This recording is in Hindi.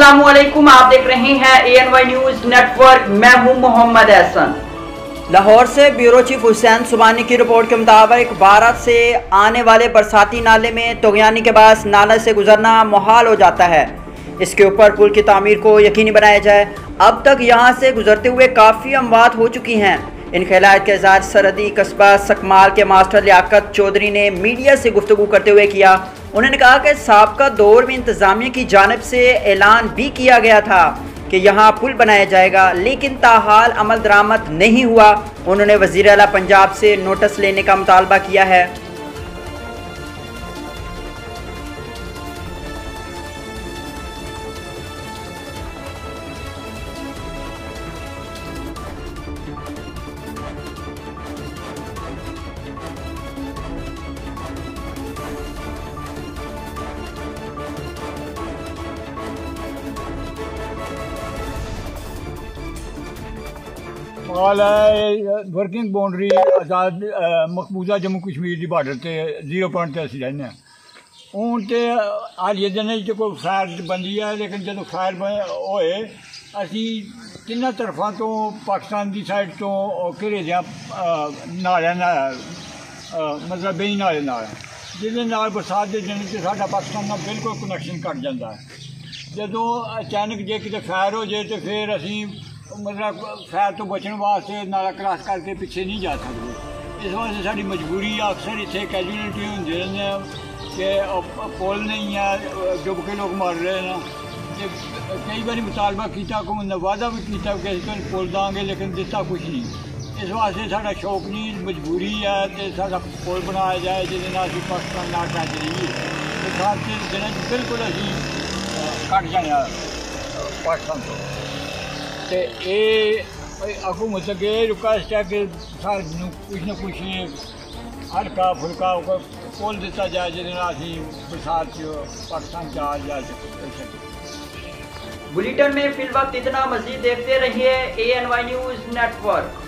अस्सलामुअलैकुम, आप देख रहे हैं ANY न्यूज नेटवर्क। मैं हूं मोहम्मद एहसन। लाहौर से ब्यूरो चीफ हुसैन सुबानी की रिपोर्ट के मुताबिक भारत से आने वाले बरसाती नाले में तोगयानी के बाद नाले से गुजरना मुहाल हो जाता है। इसके ऊपर पुल की तामीर को यकीनी बनाया जाए। अब तक यहाँ से गुजरते हुए काफ़ी अमवात हो चुकी हैं। इन ख्यालात का इज़हार सरहदी कस्बा सकमाल के मास्टर लियाकत चौधरी ने मीडिया से गुफ्तगू करते हुए किया। उन्होंने कहा कि साबका दौर में इंतज़ामिया की जानिब से ऐलान भी किया गया था कि यहाँ पुल बनाया जाएगा, लेकिन ताहाल अमल दरामद नहीं हुआ। उन्होंने वज़ीर आला पंजाब से नोटिस लेने का मुतालबा किया है। वर्किंग बाउंड्री आज़ाद मकबूजा जम्मू कश्मीर की बॉर्डर से 0 पॉइंट से असं रहने हूँ तो हालिया दिन कोई फायर बनी है, लेकिन जो फायर होए असी तिना तरफा तो पाकिस्तान की साइड तो घिरे दे नालिया मतलब बेई नाले जिसके नाल बरसात के दिन से साडा पाकिस्तान का बिल्कुल कनैक्शन कट जाता है। जो अचानक जे किते फायर हो जाए तो फिर असी मतलब फायर तो बचने वास्ते नाला क्रॉस करके पिछे नहीं जा सकते। इस वास्ते साड़ी मजबूरी है। अक्सर इतने कैजुअलिटी होंगे रहने कि पुल नहीं है, डुब के लोग मर रहे हैं। कई बार मुतालबा किया, हुकूमत ने वादा भी किया कि अस पुल देंगे, लेकिन दिता कुछ नहीं। इस वास्ते साड़ा शौक नहीं, मजबूरी है तो साड़ा पुल बनाया जाए जिससे अभी पाकिस्तान ना टच रही है। दिन बिल्कुल असी कट जाने पाकिस्तान तो हुकूमत अगे रिक्वेस्ट है कि सारे कुछ ना कुछ हल्का फुल्का पुल दिता जाए जिससे असी बरसात पाकिस्तान जा सकें। बुलेटिन में फिल वक्त इतना, मजीद देखते रहिए ANY न्यूज नेटवर्क।